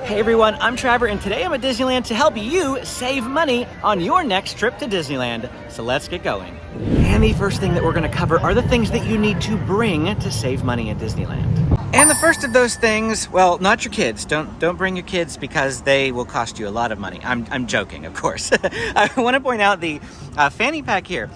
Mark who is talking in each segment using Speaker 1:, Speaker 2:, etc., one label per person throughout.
Speaker 1: Hey everyone, I'm Trevor, and today I'm at Disneyland to help you save money on your next trip to Disneyland. So let's get going. And the first thing that we're going to cover are the things that you need to bring to save money at Disneyland. And the first of those things, well, not your kids. Don't bring your kids because they will cost you a lot of money. I'm joking, of course. I want to point out the fanny pack here.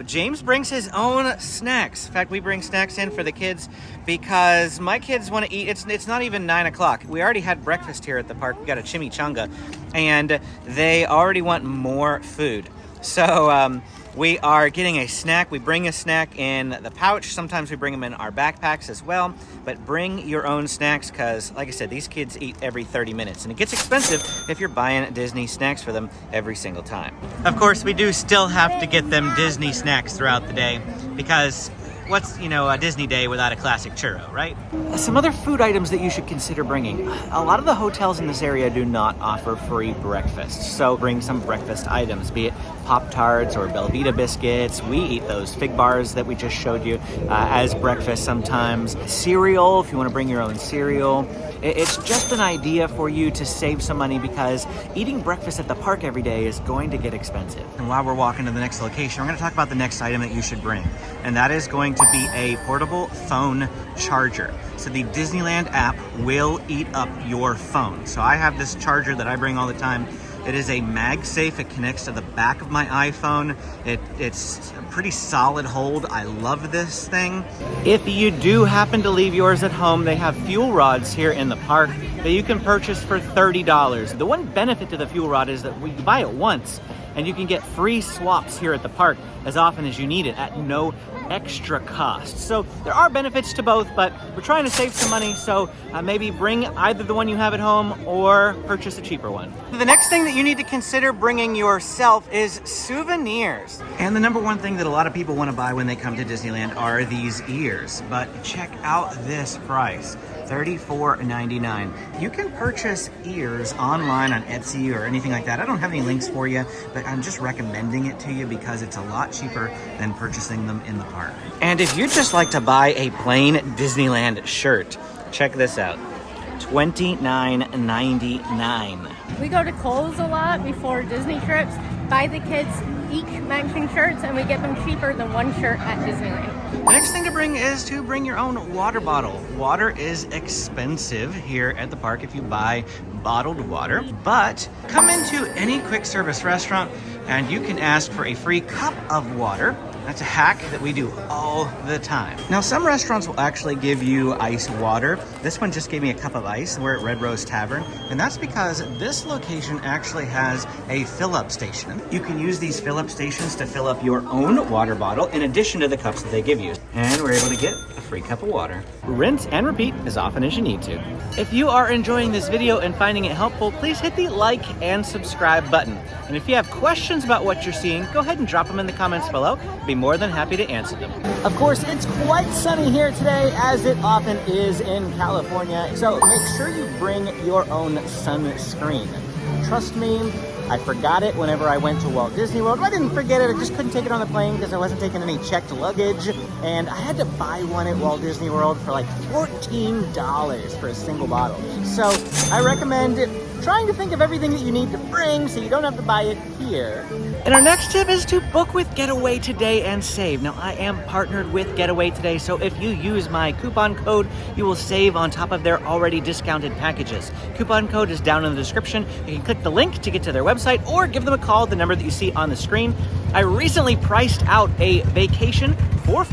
Speaker 1: James brings his own snacks. In fact, we bring snacks in for the kids because my kids want to eat. It's not even 9 o'clock. We already had breakfast here at the park. We got a chimichanga, and they already want more food. So we are getting a snack. We bring a snack in the pouch. Sometimes we bring them in our backpacks as well. But bring your own snacks because, like I said, these kids eat every 30 minutes. And it gets expensive if you're buying Disney snacks for them every single time. Of course, we do still have to get them Disney snacks throughout the day because what's, a Disney day without a classic churro, right? Some other food items that you should consider bringing. A lot of the hotels in this area do not offer free breakfast, so bring some breakfast items, be it Pop-Tarts or Belvita biscuits. We eat those fig bars that we just showed you as breakfast sometimes. Cereal, if you want to bring your own cereal. It's just an idea for you to save some money because eating breakfast at the park every day is going to get expensive. And while we're walking to the next location, we're going to talk about the next item that you should bring. And that is going to be a portable phone charger. So the Disneyland app will eat up your phone. So I have this charger that I bring all the time. It is a MagSafe. It connects to the back of my iPhone. It's a pretty solid hold. I love this thing. If you do happen to leave yours at home, they have fuel rods here in the park that you can purchase for $30. The one benefit to the fuel rod is that we buy it once and you can get free swaps here at the park as often as you need it at no extra cost. So there are benefits to both, but we're trying to save some money, so maybe bring either the one you have at home or purchase a cheaper one. The next thing that you need to consider bringing yourself is souvenirs. And the number one thing that a lot of people want to buy when they come to Disneyland are these ears, but check out this price. $34.99. You can purchase ears online on Etsy or anything like that. I don't have any links for you, but I'm just recommending it to you because it's a lot cheaper than purchasing them in the park. And if you'd just like to buy a plain Disneyland shirt, check this out. $29.99.
Speaker 2: We go to Kohl's a lot before Disney trips, buy the kids each matching shirts, and we get them cheaper than one shirt at Disneyland.
Speaker 1: The next thing to bring is to bring your own water bottle. Water is expensive here at the park if you buy bottled water, but come into any quick service restaurant and you can ask for a free cup of water. That's a hack that we do all the time. Now, some restaurants will actually give you ice water. This one just gave me a cup of ice. We're at Red Rose Tavern, and that's because this location actually has a fill-up station. You can use these fill-up stations to fill up your own water bottle in addition to the cups that they give you. And we're able to get a free cup of water. Rinse and repeat as often as you need to. If you are enjoying this video and finding it helpful, please hit the like and subscribe button. And if you have questions about what you're seeing, go ahead and drop them in the comments below. I'd be more than happy to answer them. Of course, it's quite sunny here today, as it often is in California, so make sure you bring your own sunscreen. Trust me, I forgot it whenever I went to Walt Disney World. I didn't forget it, I just couldn't take it on the plane because I wasn't taking any checked luggage. And I had to buy one at Walt Disney World for like $14 for a single bottle. So I recommend trying to think of everything that you need to bring so you don't have to buy it here. And our next tip is to book with Getaway Today and save. Now, I am partnered with Getaway Today, so if you use my coupon code, you will save on top of their already discounted packages. Coupon code is down in the description. You can click the link to get to their website or give them a call at the number that you see on the screen. I recently priced out a vacation for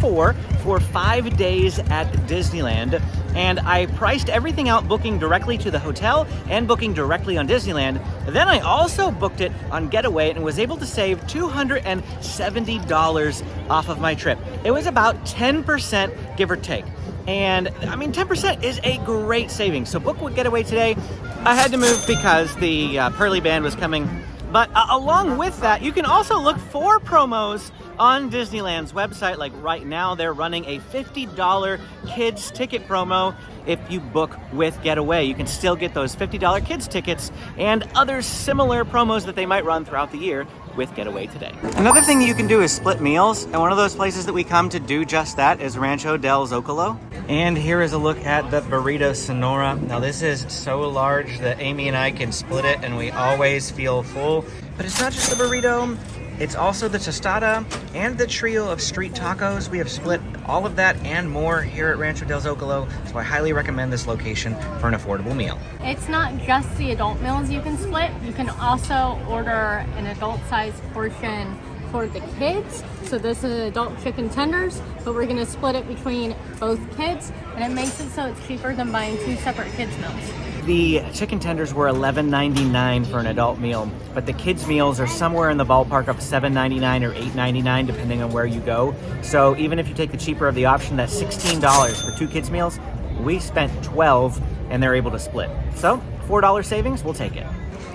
Speaker 1: 5 days at Disneyland, and I priced everything out booking directly to the hotel and booking directly on Disneyland. Then I also booked it on Getaway and was able to save $270 off of my trip. It was about 10%, give or take. And I mean, 10% is a great savings. So book with Getaway Today. I had to move because the Pearly Band was coming. But along with that, you can also look for promos on Disneyland's website. Like right now, they're running a $50 kids ticket promo. If you book with Getaway, you can still get those $50 kids tickets and other similar promos that they might run throughout the year with Getaway today. Another thing you can do is split meals, and one of those places that we come to do just that is Rancho del Zocalo. And here is a look at the Burrito Sonora. Now this is so large that Amy and I can split it and we always feel full. But it's not just the burrito, it's also the tostada and the trio of street tacos. We have split all of that and more here at Rancho del Zocalo, so I highly recommend this location for an affordable meal.
Speaker 2: It's not just the adult meals you can split. You can also order an adult-sized portion for the kids. So this is adult chicken tenders, but we're gonna split it between both kids, and it makes it so it's cheaper than buying 2 separate kids meals.
Speaker 1: The chicken tenders were $11.99 for an adult meal, but the kids meals are somewhere in the ballpark of $7.99 or $8.99 depending on where you go. So even if you take the cheaper of the option, that's $16 for 2 kids meals. We spent $12 and they're able to split. So $4 savings, we'll take it.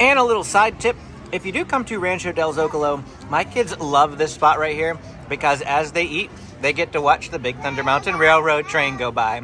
Speaker 1: And a little side tip, if you do come to Rancho del Zocalo, my kids love this spot right here because as they eat, they get to watch the Big Thunder Mountain Railroad train go by.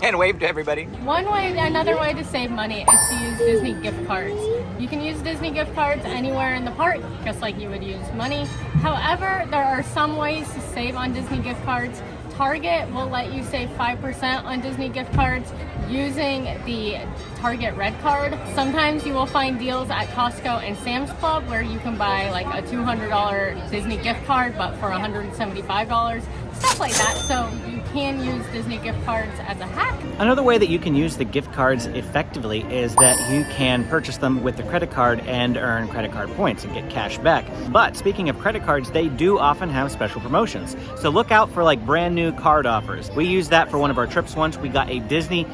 Speaker 1: And wave to everybody.
Speaker 2: Another way to save money is to use Disney gift cards. You can use Disney gift cards anywhere in the park, just like you would use money. However, there are some ways to save on Disney gift cards. Target will let you save 5% on Disney gift cards using the Target Red Card. Sometimes you will find deals at Costco and Sam's Club where you can buy like a $200 Disney gift card, but for $175, stuff like that. So you can use Disney gift cards as a hack.
Speaker 1: Another way that you can use the gift cards effectively is that you can purchase them with the credit card and earn credit card points and get cash back. But speaking of credit cards, they do often have special promotions. So look out for like brand new card offers. We used that for one of our trips once. We got a Disney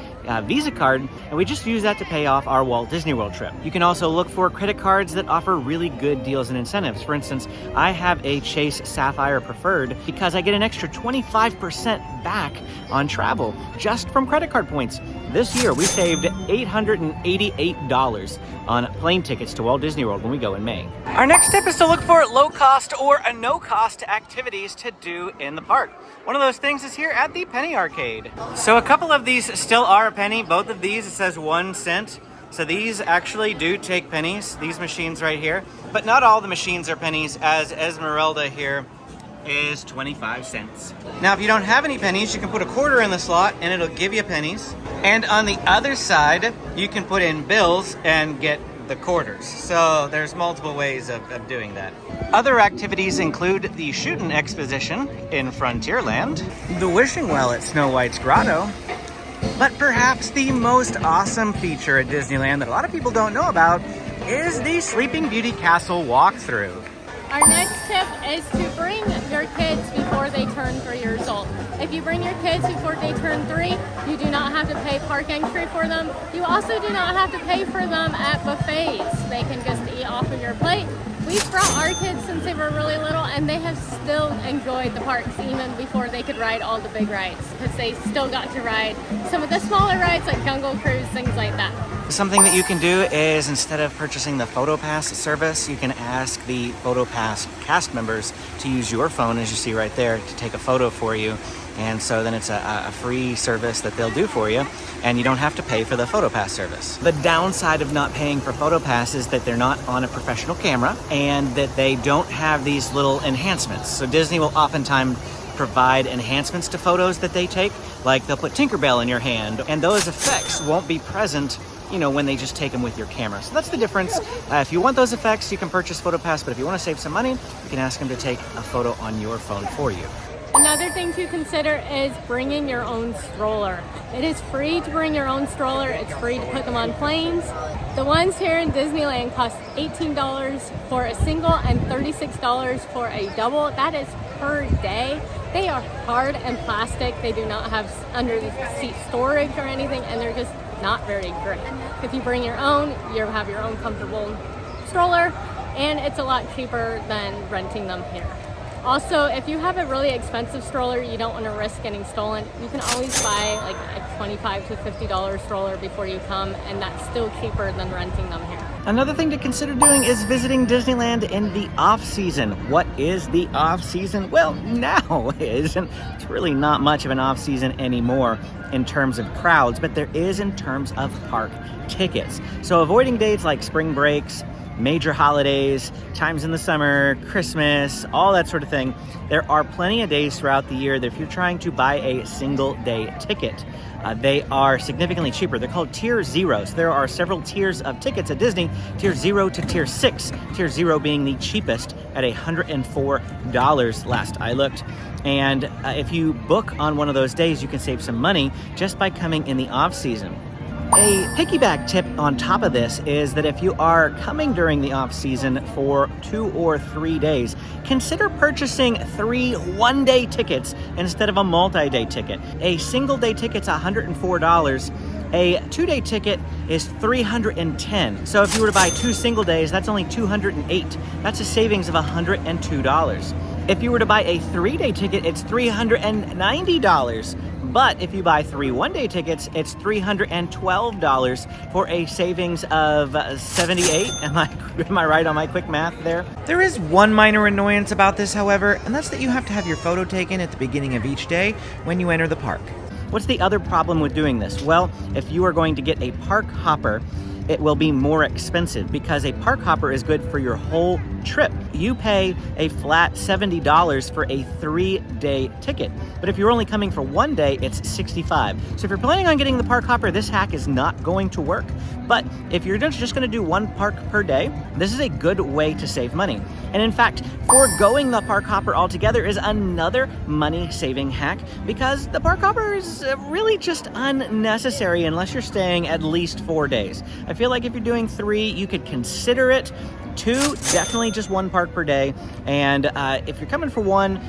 Speaker 1: Visa card, and we just used that to pay off our Walt Disney World trip. You can also look for credit cards that offer really good deals and incentives. For instance, I have a Chase Sapphire Preferred because I get an extra 25% back on travel just from credit card points. This year, we saved $888 on plane tickets to Walt Disney World when we go in May. Our next tip is to look for low-cost or no-cost activities to do in the park. One of those things is here at the Penny Arcade. So a couple of these still are a penny. Both of these, it says 1 cent. So these actually do take pennies, these machines right here. But not all the machines are pennies, as Esmeralda here is 25 cents. Now, if you don't have any pennies, you can put a quarter in the slot and it'll give you pennies. And on the other side, you can put in bills and get the quarters. So there's multiple ways of doing that. Other activities include the Shootin' Exposition in Frontierland, the Wishing Well at Snow White's Grotto, but perhaps the most awesome feature at Disneyland that a lot of people don't know about is the Sleeping Beauty Castle walkthrough.
Speaker 2: Our next tip is to bring your kids before they turn 3 years old. If you bring your kids before they turn 3, you do not have to pay park entry for them. You also do not have to pay for them at buffets. They can just eat off of your plate. We've brought our kids since they were really little, and they have still enjoyed the parks even before they could ride all the big rides, because they still got to ride some of the smaller rides like Jungle Cruise, things like that.
Speaker 1: Something that you can do is, instead of purchasing the PhotoPass service, you can ask the PhotoPass cast members to use your phone, as you see right there, to take a photo for you. And so then it's a free service that they'll do for you, and you don't have to pay for the PhotoPass service. The downside of not paying for PhotoPass is that they're not on a professional camera and that they don't have these little enhancements. So Disney will oftentimes provide enhancements to photos that they take, like they'll put Tinkerbell in your hand, and those effects won't be present, you know, when they just take them with your camera. So that's the difference. If you want those effects, you can purchase PhotoPass, but if you want to save some money, you can ask them to take a photo on your phone for you.
Speaker 2: Another thing to consider is bringing your own stroller. It is free to bring your own stroller. It's free to put them on planes. The ones here in Disneyland cost $18 for a single and $36 for a double. That is per day. They are hard and plastic. They do not have under the seat storage or anything, and they're just not very great. If you bring your own, you have your own comfortable stroller, and it's a lot cheaper than renting them here. Also, if you have a really expensive stroller you don't want to risk getting stolen, you can always buy like a $25 to $50 stroller before you come, and that's still cheaper than renting them here.
Speaker 1: Another thing to consider doing is visiting Disneyland in the off-season. What is the off-season? Well, now is. It's really not much of an off-season anymore in terms of crowds, but there is in terms of park tickets. So avoiding dates like spring breaks, major holidays, times in the summer, Christmas, all that sort of thing. There are plenty of days throughout the year that if you're trying to buy a single day ticket, they are significantly cheaper. They're called Tier Zeros. There are several tiers of tickets at Disney, Tier 0 to Tier 6. Tier 0 being the cheapest at $104 last I looked. And if you book on one of those days, you can save some money just by coming in the off-season. A piggyback tip on top of this is that if you are coming during the off-season for 2 or 3 days, consider purchasing 3 one-day tickets instead of a multi-day ticket. A single-day ticket's $104. A 2-day ticket is $310. So if you were to buy 2 single days, that's only $208. That's a savings of $102. If you were to buy a 3-day ticket, it's $390. But if you buy 3 one-day tickets, it's $312 for a savings of $78. Am I right on my quick math there? There is one minor annoyance about this, however, and that's that you have to have your photo taken at the beginning of each day when you enter the park. What's the other problem with doing this? Well, if you are going to get a park hopper, it will be more expensive because a park hopper is good for your whole trip. You pay a flat $70 for a 3-day ticket. But if you're only coming for 1 day, it's $65. So if you're planning on getting the park hopper, this hack is not going to work. But if you're just going to do 1 park per day, this is a good way to save money. And in fact, foregoing the park hopper altogether is another money-saving hack because the park hopper is really just unnecessary unless you're staying at least 4 days. I feel like if you're doing 3, you could consider it. 2, definitely just 1 park per day. And if you're coming for 1,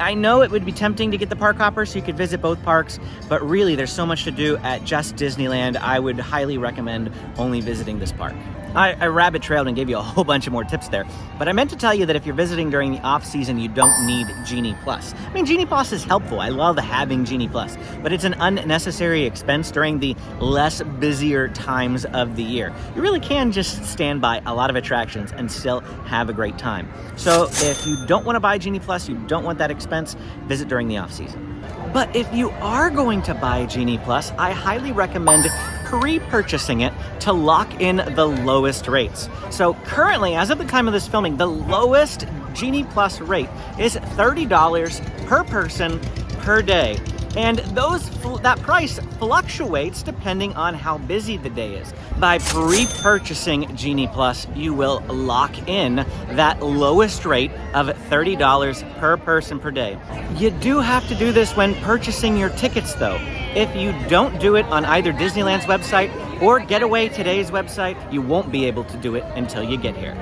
Speaker 1: I know it would be tempting to get the park hopper so you could visit both parks, but really there's so much to do at just Disneyland. I would highly recommend only visiting this park. I rabbit trailed and gave you a whole bunch of more tips there, but I meant to tell you that if you're visiting during the off season, you don't need Genie Plus. I mean, Genie Plus is helpful. I love having Genie Plus, but it's an unnecessary expense during the less busier times of the year. You really can just stand by a lot of attractions and still have a great time. So if you don't want to buy Genie Plus, you don't want that expense, visit during the off season. But if you are going to buy Genie Plus, I highly recommend pre-purchasing it to lock in the lowest rates. So currently, as of the time of this filming, the lowest Genie Plus rate is $30 per person per day. And that price fluctuates depending on how busy the day is. By pre-purchasing Genie Plus, you will lock in that lowest rate of $30 per person per day. You do have to do this when purchasing your tickets, though. If you don't do it on either Disneyland's website or Getaway Today's website, you won't be able to do it until you get here.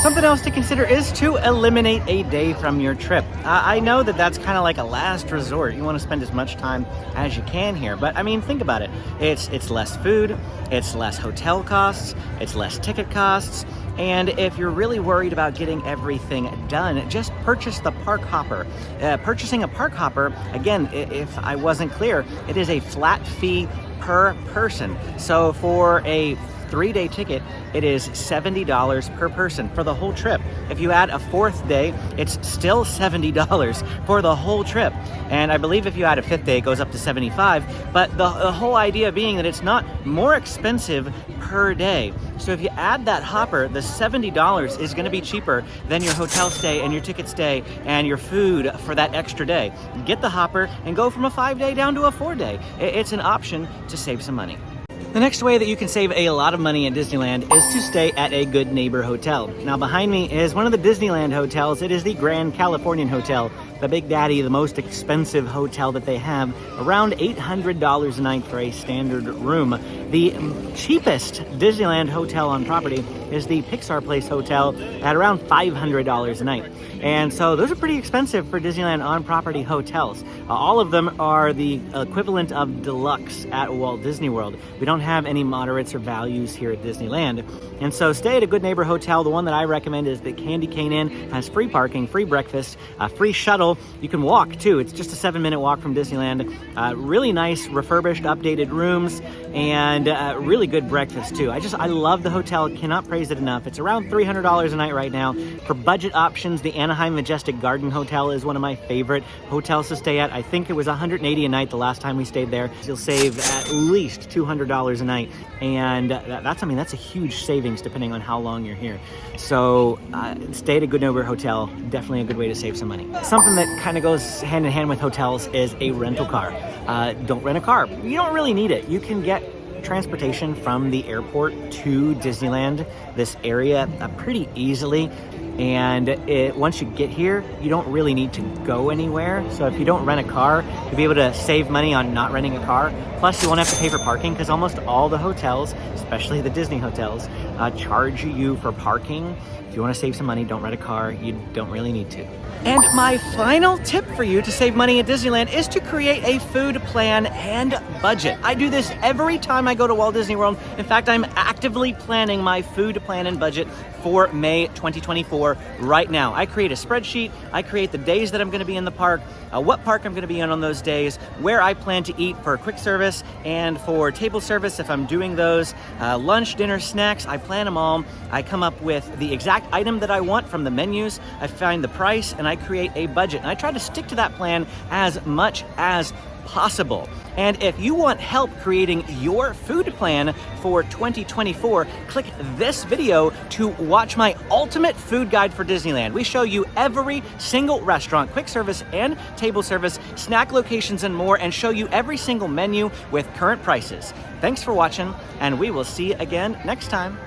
Speaker 1: Something else to consider is to eliminate a day from your trip. I know that that's kind of like a last resort. You want to spend as much time as you can here, but I mean, think about it. It's less food, it's less hotel costs, it's less ticket costs, and if you're really worried about getting everything done, just purchase the park hopper. Purchasing a park hopper, again, if I wasn't clear, it is a flat fee per person. So for a 3-day ticket, it is $70 per person for the whole trip. If you add a 4th day, it's still $70 for the whole trip. And I believe if you add a 5th day, it goes up to $75. But the whole idea being that it's not more expensive per day. So if you add that hopper, the $70 is going to be cheaper than your hotel stay and your ticket stay and your food for that extra day. Get the hopper and go from a 5-day down to a 4-day. It's an option to save some money. The next way that you can save a lot of money at Disneyland is to stay at a Good Neighbor Hotel. Now behind me is one of the Disneyland hotels. It is the Grand Californian Hotel, the Big Daddy, the most expensive hotel that they have, around $800 a night for a standard room. The cheapest Disneyland hotel on property is the Pixar Place Hotel at around $500 a night. And so those are pretty expensive for Disneyland on-property hotels. All of them are the equivalent of deluxe at Walt Disney World. We don't have any moderates or values here at Disneyland. And so stay at a Good Neighbor Hotel. The one that I recommend is the Candy Cane Inn. Has free parking, free breakfast, free shuttle. You can walk too. It's just a 7-minute walk from Disneyland. Really nice, refurbished, updated rooms. and really good breakfast too. I love the hotel, cannot praise it enough. It's around $300 a night right now. For budget options, the Anaheim Majestic Garden Hotel is one of my favorite hotels to stay at. I think it was $180 a night the last time we stayed there. You'll save at least $200 a night, and that's a huge savings depending on how long you're here. So stay at a good neighborhood hotel, definitely a good way to save some money. Something that kind of goes hand in hand with hotels is a rental car. Don't rent a car. You don't really need it. You can get transportation from the airport to Disneyland, this area, pretty easily. And once you get here, you don't really need to go anywhere. So if you don't rent a car, you'll be able to save money on not renting a car. Plus, you won't have to pay for parking because almost all the hotels, especially the Disney hotels, charge you for parking. If you want to save some money, don't rent a car. You don't really need to. And my final tip for you to save money at Disneyland is to create a food plan and budget. I do this every time I go to Walt Disney World. In fact, I'm actively planning my food plan and budget for May 2024 right now. I create a spreadsheet. I create the days that I'm going to be in the park, what park I'm going to be in on those days, where I plan to eat for quick service and for table service if I'm doing those, lunch, dinner, snacks. I plan them all. I come up with the exact item that I want from the menus. I find the price and I create a budget. And I try to stick to that plan as much as possible. And if you want help creating your food plan for 2024, click this video to watch my ultimate food guide for Disneyland. We show you every single restaurant, quick service and table service, snack locations and more, and show you every single menu with current prices. Thanks for watching, and we will see you again next time.